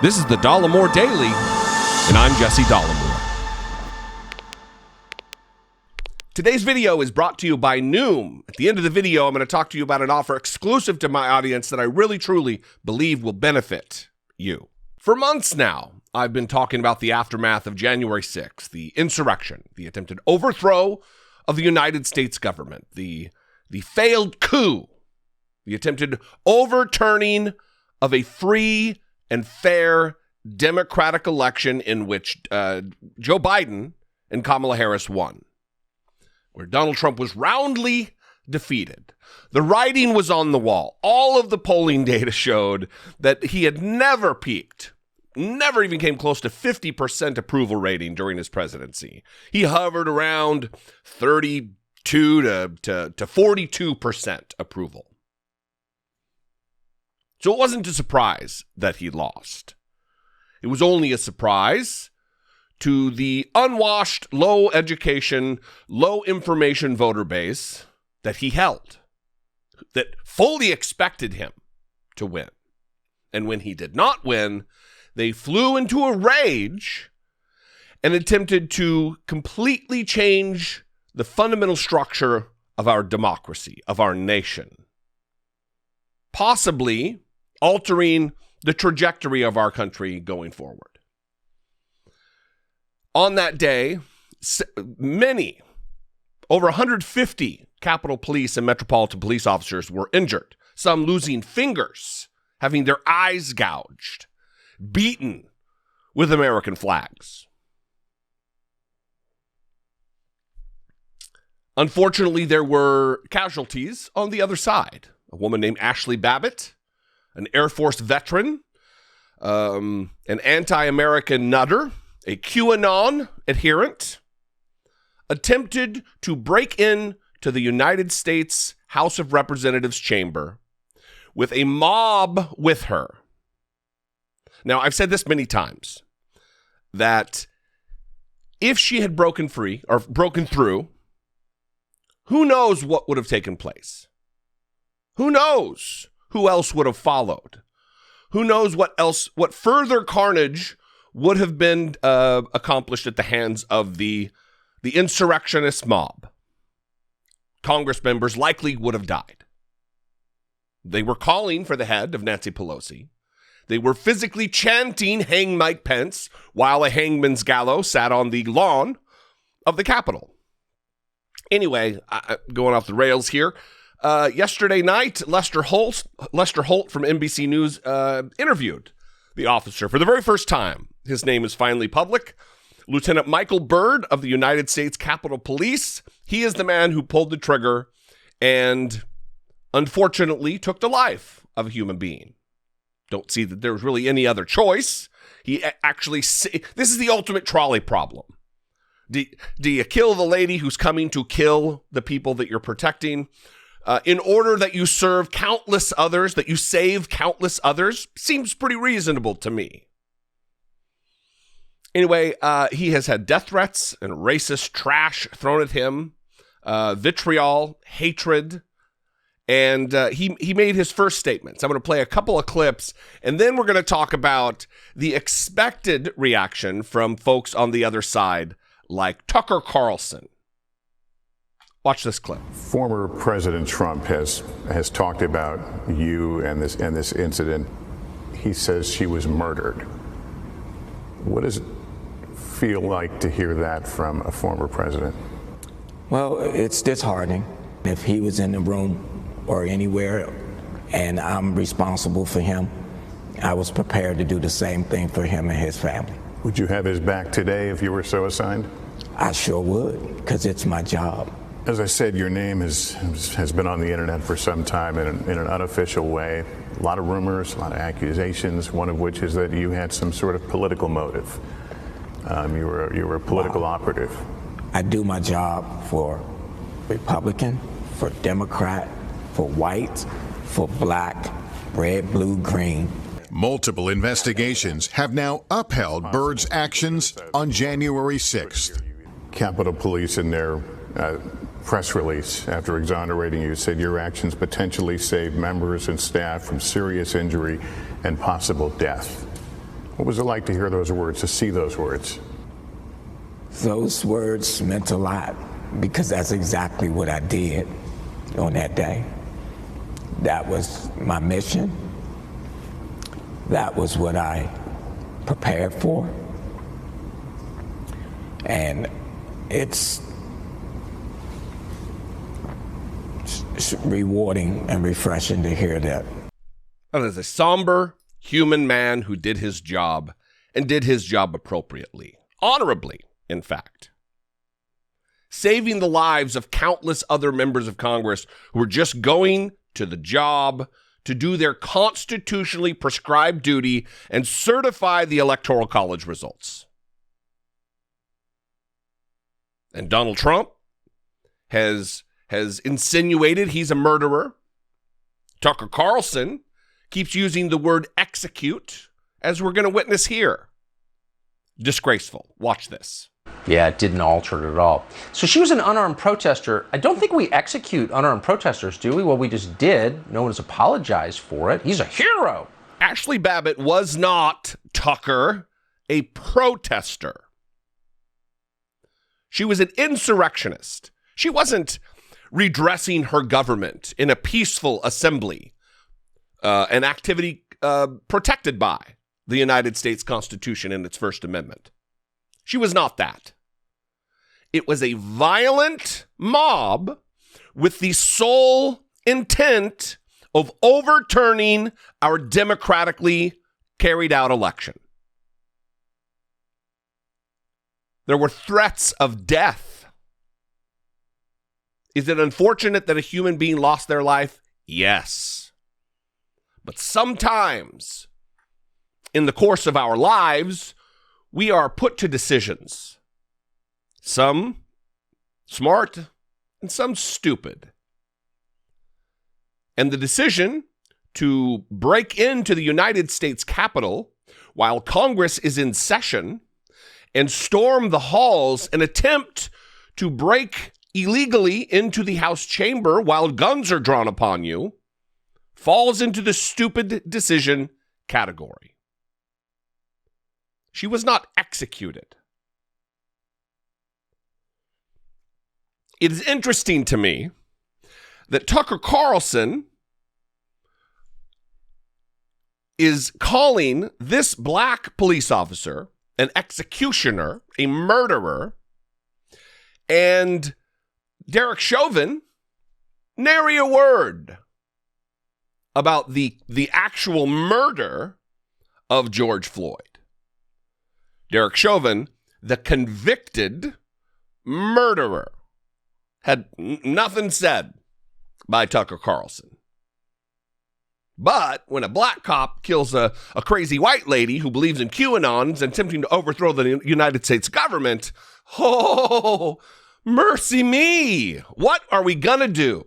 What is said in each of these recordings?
This is the Dollemore Daily, and I'm Jesse Dollemore. Today's video is brought to you by Noom. At the end of the video, I'm going to talk to you about an offer exclusive to my audience that I really, truly believe will benefit you. For months now, I've been talking about the aftermath of January 6th, the insurrection, the attempted overthrow of the United States government, the failed coup, the attempted overturning of a free and fair democratic election in which Joe Biden and Kamala Harris won, where Donald Trump was roundly defeated. The writing was on the wall. All of the polling data showed that he had never peaked, never even came close to 50% approval rating during his presidency. He hovered around 32 to 42% approval. So it wasn't a surprise that he lost. It was only a surprise to the unwashed, low education, low information voter base that he held, that fully expected him to win. And when he did not win, they flew into a rage and attempted to completely change the fundamental structure of our democracy, of our nation, possibly altering the trajectory of our country going forward. On that day, many, over 150 Capitol Police and Metropolitan Police officers were injured, some losing fingers, having their eyes gouged, beaten with American flags. Unfortunately, there were casualties on the other side. A woman named Ashley Babbitt, an Air Force veteran, an anti-American nutter, a QAnon adherent, attempted to break in to the United States House of Representatives chamber with a mob with her. Now, I've said this many times, that if she had broken free or broken through, who knows what would have taken place? Who knows who else would have followed? Who knows what further carnage would have been accomplished at the hands of the insurrectionist mob? Congress members likely would have died. They were calling for the head of Nancy Pelosi. They were physically chanting "Hang Mike Pence" while a hangman's gallows sat on the lawn of the Capitol. Anyway, going off the rails here. Yesterday night, Lester Holt from NBC News interviewed the officer for the very first time. His name is finally public. Lieutenant Michael Byrd of the United States Capitol Police. He is the man who pulled the trigger and unfortunately took the life of a human being. Don't see that there was really any other choice. He actually, this is the ultimate trolley problem. Do you kill the lady who's coming to kill the people that you're protecting in order that you serve countless others, that you save countless others? Seems pretty reasonable to me. Anyway, he has had death threats and racist trash thrown at him, vitriol, hatred, and he made his first statements. I'm going to play a couple of clips, and then we're going to talk about the expected reaction from folks on the other side, like Tucker Carlson. Watch this clip. Former President Trump has talked about you and this incident. He says she was murdered. What does it feel like to hear that from a former president? Well, it's disheartening. If he was in the room or anywhere and I'm responsible for him, I was prepared to do the same thing for him and his family. Would you have his back today if you were so assigned? I sure would, because it's my job. As I said, your name has been on the internet for some time in an unofficial way. A lot of rumors, a lot of accusations, one of which is that you had some sort of political motive. You were a political operative. I do my job for Republican, for Democrat, for white, for black, red, blue, green. Multiple investigations have now upheld Byrd's actions on January 6th. Capitol Police in their press release after exonerating you said your actions potentially saved members and staff from serious injury and possible death. What was it like to hear those words, to see those words? Those words meant a lot because that's exactly what I did on that day. That was my mission. That was what I prepared for. And it's rewarding and refreshing to hear that. That is a somber human man who did his job and did his job appropriately, honorably, in fact. Saving the lives of countless other members of Congress who were just going to the job to do their constitutionally prescribed duty and certify the Electoral College results. And Donald Trump has insinuated he's a murderer. Tucker Carlson keeps using the word execute, as we're going to witness here. Disgraceful. Watch this. Yeah, it didn't alter it at all. So she was an unarmed protester. I don't think we execute unarmed protesters, do we? Well, we just did. No one's apologized for it. He's a hero. Ashley Babbitt was not, Tucker, a protester. She was an insurrectionist. She wasn't redressing her government in a peaceful assembly, an activity protected by the United States Constitution and its First Amendment. She was not that. It was a violent mob with the sole intent of overturning our democratically carried out election. There were threats of death. Is it unfortunate that a human being lost their life? Yes. But sometimes in the course of our lives, we are put to decisions. Some smart and some stupid. And the decision to break into the United States Capitol while Congress is in session and storm the halls and attempt to break illegally into the House chamber while guns are drawn upon you falls into the stupid decision category. She was not executed. It is interesting to me that Tucker Carlson is calling this black police officer an executioner, a murderer, and Derek Chauvin, nary a word about the actual murder of George Floyd. Derek Chauvin, the convicted murderer, had nothing said by Tucker Carlson. But when a black cop kills a crazy white lady who believes in QAnons and attempting to overthrow the United States government, oh, mercy me. What are we going to do?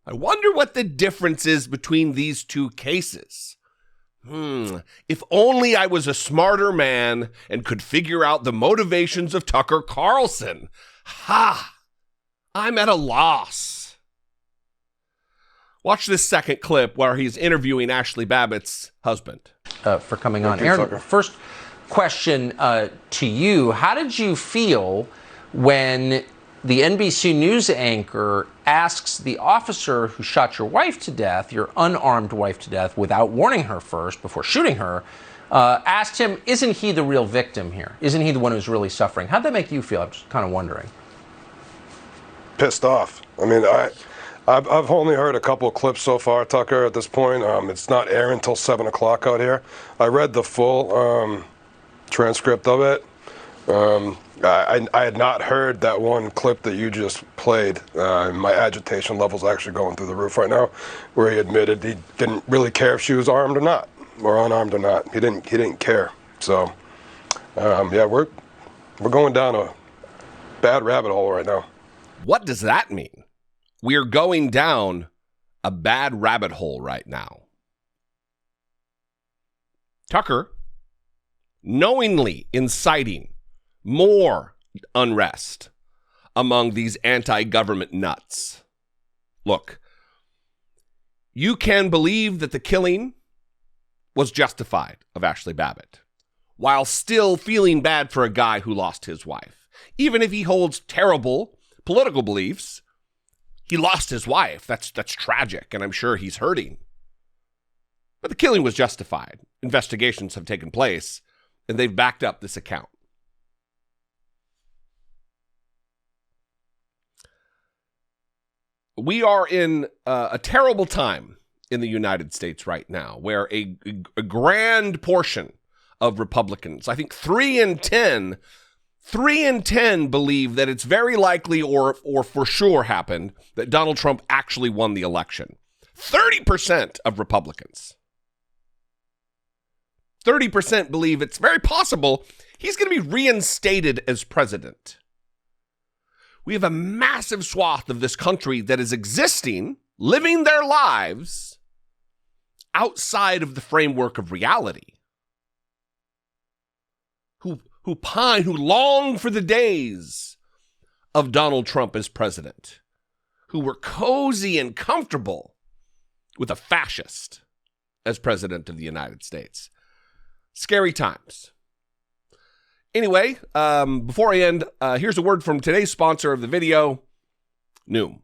I wonder what the difference is between these two cases. If only I was a smarter man and could figure out the motivations of Tucker Carlson. Ha! I'm at a loss. Watch this second clip where he's interviewing Ashley Babbitt's husband. For coming on. Aaron, first question to you. How did you feel when the NBC News anchor asks the officer who shot your wife to death, your unarmed wife to death, without warning her first, before shooting her, asked him, isn't he the real victim here? Isn't he the one who's really suffering? How'd that make you feel? I'm just kind of wondering. Pissed off. I mean, I've only heard a couple of clips so far, Tucker, at this point. It's not airing until 7 o'clock out here. I read the full transcript of it. I had not heard that one clip that you just played. My agitation level's actually going through the roof right now, where he admitted he didn't really care if she was armed or not, or unarmed or not. He didn't care. So, yeah, we're going down a bad rabbit hole right now. What does that mean? We're going down a bad rabbit hole right now. Tucker, knowingly inciting more unrest among these anti-government nuts. Look, you can believe that the killing was justified of Ashley Babbitt, while still feeling bad for a guy who lost his wife. Even if he holds terrible political beliefs, he lost his wife. That's tragic, and I'm sure he's hurting. But the killing was justified. Investigations have taken place, and they've backed up this account. We are in a terrible time in the United States right now, where a grand portion of Republicans, I think 3 in 10 believe that it's very likely or for sure happened that Donald Trump actually won the election. 30% of Republicans. 30% believe it's very possible he's going to be reinstated as president. We have a massive swath of this country that is existing, living their lives outside of the framework of reality. Who pine, who long for the days of Donald Trump as president, who were cozy and comfortable with a fascist as president of the United States. Scary times. Anyway, before I end, here's a word from today's sponsor of the video, Noom.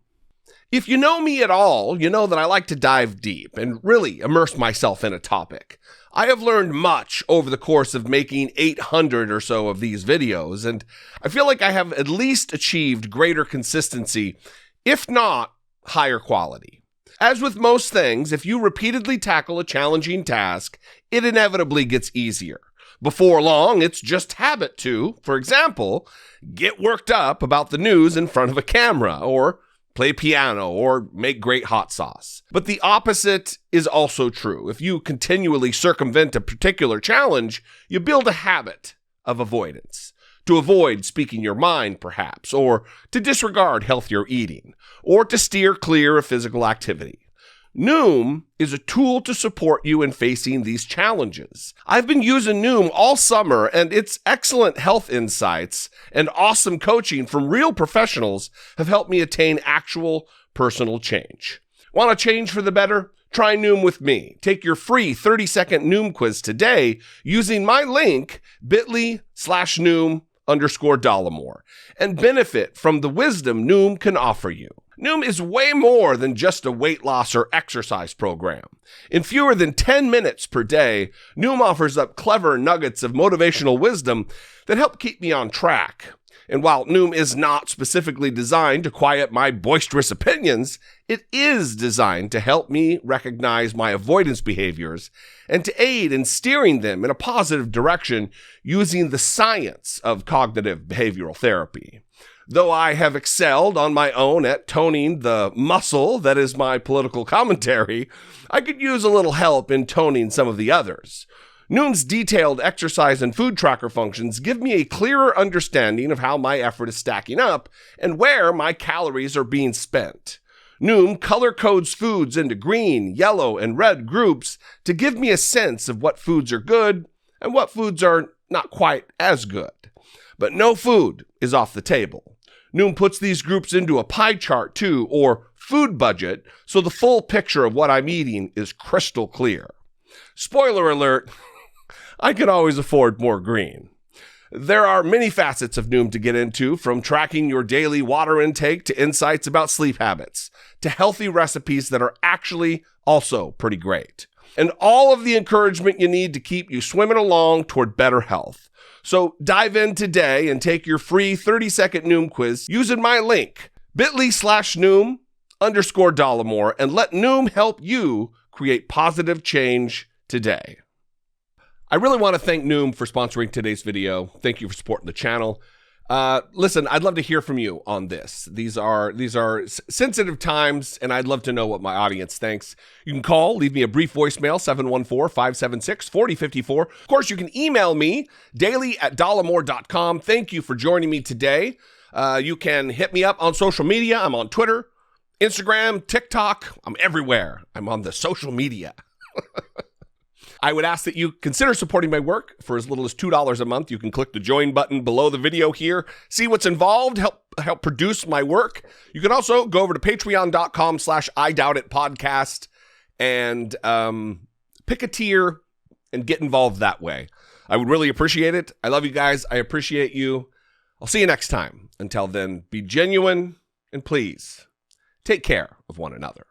If you know me at all, you know that I like to dive deep and really immerse myself in a topic. I have learned much over the course of making 800 or so of these videos, and I feel like I have at least achieved greater consistency, if not higher quality. As with most things, if you repeatedly tackle a challenging task, it inevitably gets easier. Before long, it's just habit to, for example, get worked up about the news in front of a camera, or play piano, or make great hot sauce. But the opposite is also true. If you continually circumvent a particular challenge, you build a habit of avoidance. To avoid speaking your mind, perhaps, or to disregard healthier eating, or to steer clear of physical activity. Noom is a tool to support you in facing these challenges. I've been using Noom all summer, and its excellent health insights and awesome coaching from real professionals have helped me attain actual personal change. Want to change for the better? Try Noom with me. Take your free 30-second Noom quiz today using my link, bit.ly/Noom_Dollemore, and benefit from the wisdom Noom can offer you. Noom is way more than just a weight loss or exercise program. In fewer than 10 minutes per day, Noom offers up clever nuggets of motivational wisdom that help keep me on track. And while Noom is not specifically designed to quiet my boisterous opinions, it is designed to help me recognize my avoidance behaviors and to aid in steering them in a positive direction using the science of cognitive behavioral therapy. Though I have excelled on my own at toning the muscle that is my political commentary, I could use a little help in toning some of the others. Noom's detailed exercise and food tracker functions give me a clearer understanding of how my effort is stacking up and where my calories are being spent. Noom color codes foods into green, yellow, and red groups to give me a sense of what foods are good and what foods are not quite as good. But no food is off the table. Noom puts these groups into a pie chart too, or food budget, so the full picture of what I'm eating is crystal clear. Spoiler alert, I can always afford more green. There are many facets of Noom to get into, from tracking your daily water intake to insights about sleep habits, to healthy recipes that are actually also pretty great. And all of the encouragement you need to keep you swimming along toward better health. So dive in today and take your free 30-second Noom quiz using my link, bit.ly/Noom_Dollemore, and let Noom help you create positive change today. I really want to thank Noom for sponsoring today's video. Thank you for supporting the channel. Listen, I'd love to hear from you on this. These are sensitive times, and I'd love to know what my audience thinks. You can call, leave me a brief voicemail, 714-576-4054. Of course, you can email me, daily@dollemore.com. Thank you for joining me today. You can hit me up on social media. I'm on Twitter, Instagram, TikTok. I'm everywhere. I'm on the social media. I would ask that you consider supporting my work for as little as $2 a month. You can click the join button below the video here. See what's involved, help produce my work. You can also go over to patreon.com/IDoubtItPodcast and pick a tier and get involved that way. I would really appreciate it. I love you guys. I appreciate you. I'll see you next time. Until then, be genuine and please take care of one another.